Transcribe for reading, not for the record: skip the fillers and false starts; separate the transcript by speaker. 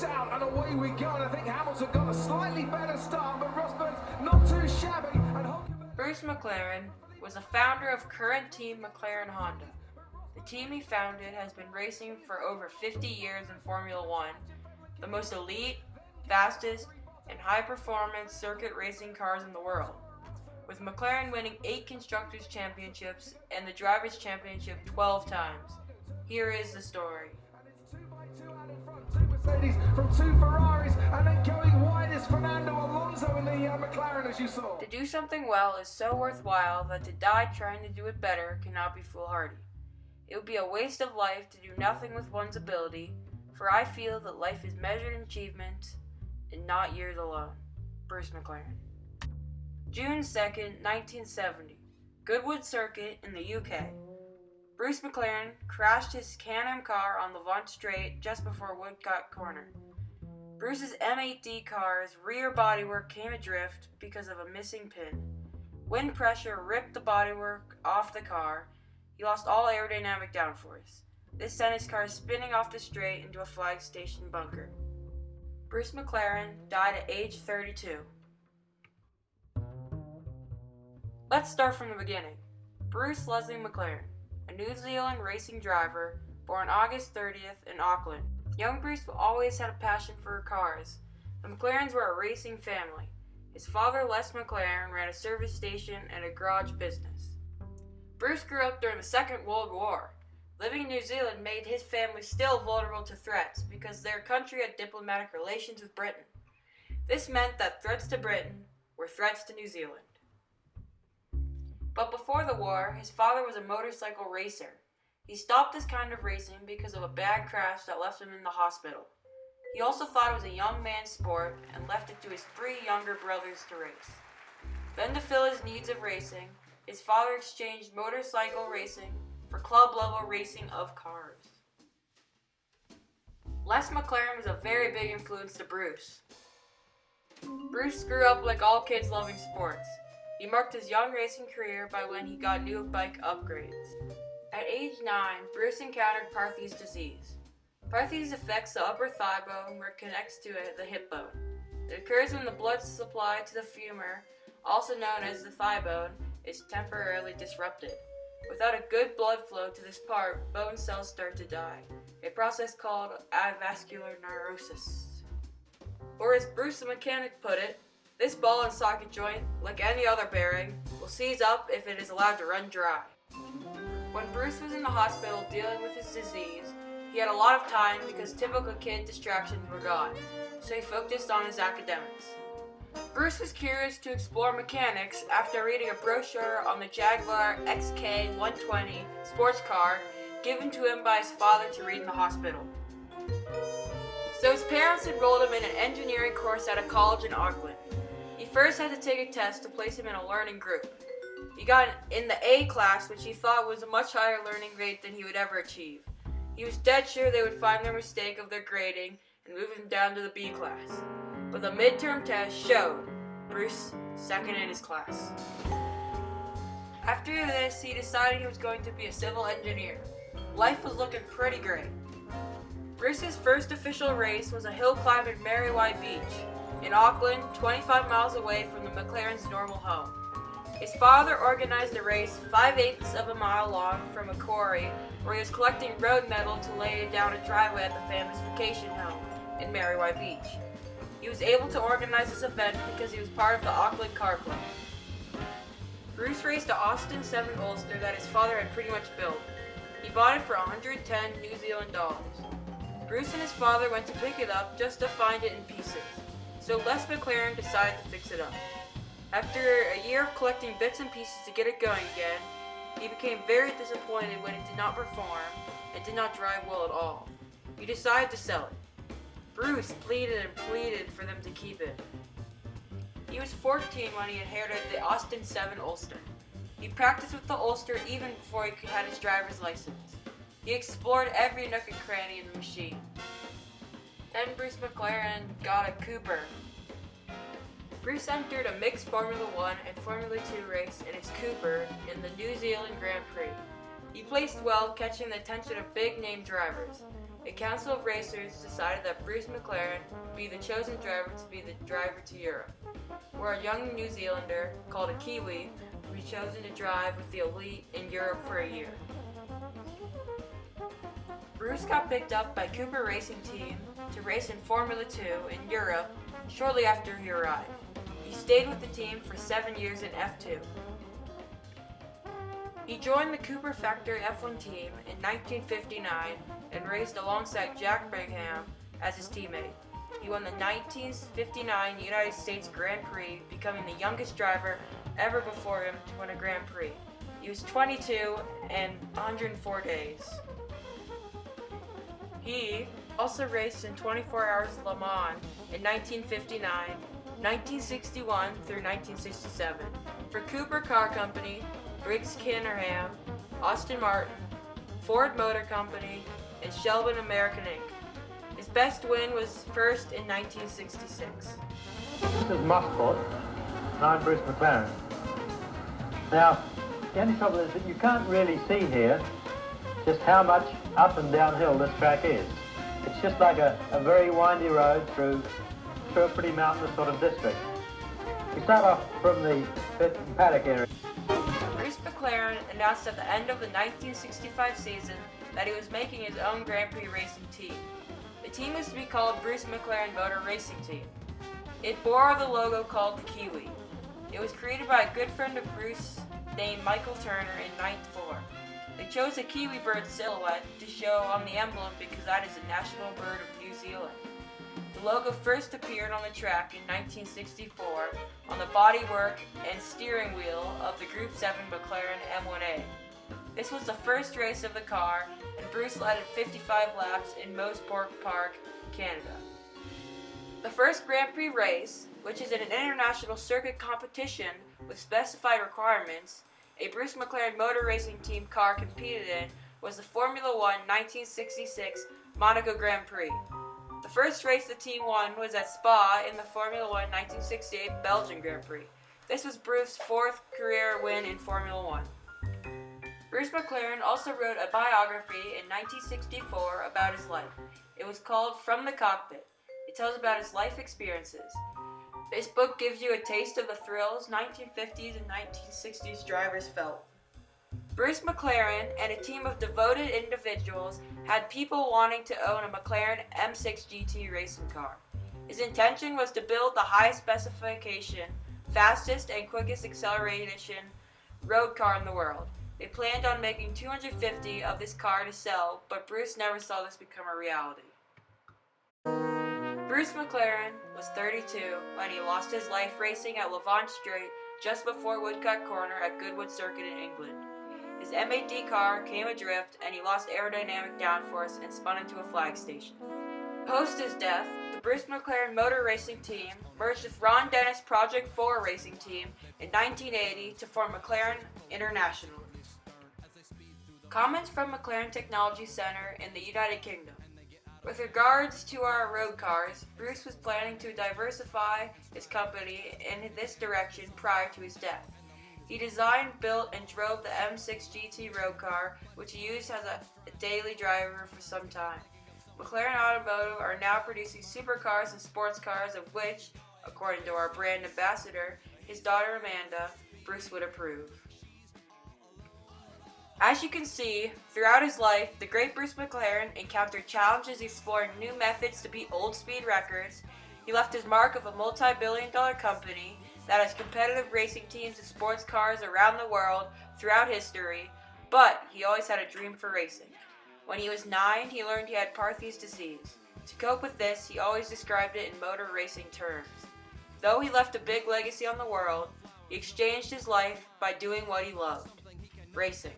Speaker 1: Out and away we go, and I think Hamilton got a slightly better start, but Rosberg's not too shabby.
Speaker 2: Bruce McLaren was the founder of current team McLaren Honda. The team he founded has been racing for over 50 years in Formula One, the most elite, fastest, and high-performance circuit racing cars in the world, with McLaren winning 8 Constructors' Championships and the Drivers' Championship 12 times. Here is the story.
Speaker 1: From 2 Ferraris, and then going wide is Fernando Alonso in the McLaren, as you saw.
Speaker 2: To do something well is so worthwhile that to die trying to do it better cannot be foolhardy. It would be a waste of life to do nothing with one's ability, for I feel that life is measured in achievement and not years alone. Bruce McLaren. June 2nd, 1970. Goodwood Circuit in the UK. Bruce McLaren crashed his Can-Am car on the Levant Straight just before Woodcote Corner. Bruce's M8D car's rear bodywork came adrift because of a missing pin. Wind pressure ripped the bodywork off the car. He lost all aerodynamic downforce. This sent his car spinning off the straight into a flag station bunker. Bruce McLaren died at age 32. Let's start from the beginning. Bruce Leslie McLaren, a New Zealand racing driver, born August 30th in Auckland. Young Bruce always had a passion for cars. The McLarens were a racing family. His father, Les McLaren, ran a service station and a garage business. Bruce grew up during the Second World War. Living in New Zealand made his family still vulnerable to threats because their country had diplomatic relations with Britain. This meant that threats to Britain were threats to New Zealand. But before the war, his father was a motorcycle racer. He stopped this kind of racing because of a bad crash that left him in the hospital. He also thought it was a young man's sport and left it to his 3 younger brothers to race. Then to fill his needs of racing, his father exchanged motorcycle racing for club-level racing of cars. Les McLaren was a very big influence to Bruce. Bruce grew up like all kids loving sports. He marked his young racing career by when he got new bike upgrades. At age 9, Bruce encountered Parthes disease. Parthes affects the upper thigh bone where it connects to the hip bone. It occurs when the blood supply to the femur, also known as the thigh bone, is temporarily disrupted. Without a good blood flow to this part, bone cells start to die, a process called avascular neurosis. Or as Bruce the mechanic put it, this ball and socket joint, like any other bearing, will seize up if it is allowed to run dry. When Bruce was in the hospital dealing with his disease, he had a lot of time because typical kid distractions were gone, so he focused on his academics. Bruce was curious to explore mechanics after reading a brochure on the Jaguar XK120 sports car given to him by his father to read in the hospital. So his parents enrolled him in an engineering course at a college in Auckland. He first had to take a test to place him in a learning group. He got in the A class, which he thought was a much higher learning grade than he would ever achieve. He was dead sure they would find their mistake of their grading and move him down to the B class. But the midterm test showed Bruce second in his class. After this, he decided he was going to be a civil engineer. Life was looking pretty great. Bruce's first official race was a hill climb at Mary White Beach, in Auckland, 25 miles away from the McLaren's normal home. His father organized a race 5/8 of a mile long from a quarry where he was collecting road metal to lay down a driveway at the famous vacation home in Mary White Beach. He was able to organize this event because he was part of the Auckland Car Club. Bruce raced a Austin 7 Ulster that his father had pretty much built. He bought it for 110 New Zealand dollars. Bruce and his father went to pick it up just to find it in pieces, so Les McLaren decided to fix it up. After a year of collecting bits and pieces to get it going again, he became very disappointed when it did not perform and did not drive well at all. He decided to sell it. Bruce pleaded and pleaded for them to keep it. He was 14 when he inherited the Austin 7 Ulster. He practiced with the Ulster even before he had his driver's license. He explored every nook and cranny in the machine. Then Bruce McLaren got a Cooper. Bruce entered a mixed Formula 1 and Formula 2 race in his Cooper in the New Zealand Grand Prix. He placed well, catching the attention of big-name drivers. A council of racers decided that Bruce McLaren would be the chosen driver to be the driver to Europe, where a young New Zealander, called a Kiwi, would be chosen to drive with the elite in Europe for a year. Bruce got picked up by Cooper Racing Team to race in Formula 2 in Europe shortly after he arrived. He stayed with the team for 7 years in F2. He joined the Cooper Factory F1 team in 1959 and raced alongside Jack Brigham as his teammate. He won the 1959 United States Grand Prix, becoming the youngest driver ever before him to win a Grand Prix. He was 22 and 104 days. He also raced in 24 Hours of Le Mans in 1959, 1961 through 1967 for Cooper Car Company, Briggs Kinnerham, Aston Martin, Ford Motor Company, and Shelby American Inc. His best win was first in 1966.
Speaker 3: This is Mosport, and I'm Bruce McLaren. Now, the only trouble is that you can't really see here just how much up and downhill this track is. It's just like a very windy road through a pretty mountainous sort of district. We start off from the pit and paddock area.
Speaker 2: Bruce McLaren announced at the end of the 1965 season that he was making his own Grand Prix racing team. The team was to be called Bruce McLaren Motor Racing Team. It bore the logo called the Kiwi. It was created by a good friend of Bruce named Michael Turner in '94. They chose a kiwi bird silhouette to show on the emblem because that is the national bird of New Zealand. The logo first appeared on the track in 1964 on the bodywork and steering wheel of the Group 7 McLaren M1A. This was the first race of the car, and Bruce led at 55 laps in Mosport Park, Canada. The first Grand Prix race, which is an international circuit competition with specified requirements, a Bruce McLaren Motor Racing Team car competed in, was the Formula 1 1966 Monaco Grand Prix. The first race the team won was at Spa in the Formula 1 1968 Belgian Grand Prix. This was Bruce's fourth career win in Formula 1. Bruce McLaren also wrote a biography in 1964 about his life. It was called From the Cockpit. It tells about his life experiences. This book gives you a taste of the thrills 1950s and 1960s drivers felt. Bruce McLaren and a team of devoted individuals had people wanting to own a McLaren M6 GT racing car. His intention was to build the highest specification, fastest and quickest acceleration road car in the world. They planned on making 250 of this car to sell, but Bruce never saw this become a reality. Bruce McLaren was 32 when he lost his life racing at Levant Straight just before Woodcut Corner at Goodwood Circuit in England. His M8D car came adrift and he lost aerodynamic downforce and spun into a flag station. Post his death, the Bruce McLaren Motor Racing Team merged with Ron Dennis Project 4 Racing Team in 1980 to form McLaren International. Comments from McLaren Technology Center in the United Kingdom. With regards to our road cars, Bruce was planning to diversify his company in this direction prior to his death. He designed, built, and drove the M6 GT road car, which he used as a daily driver for some time. McLaren Automotive are now producing supercars and sports cars of which, according to our brand ambassador, his daughter Amanda, Bruce would approve. As you can see, throughout his life, the great Bruce McLaren encountered challenges exploring new methods to beat old speed records. He left his mark of a multi-billion-dollar company that has competitive racing teams and sports cars around the world throughout history, but he always had a dream for racing. When he was 9, he learned he had Parthes disease. To cope with this, he always described it in motor racing terms. Though he left a big legacy on the world, he exchanged his life by doing what he loved, racing.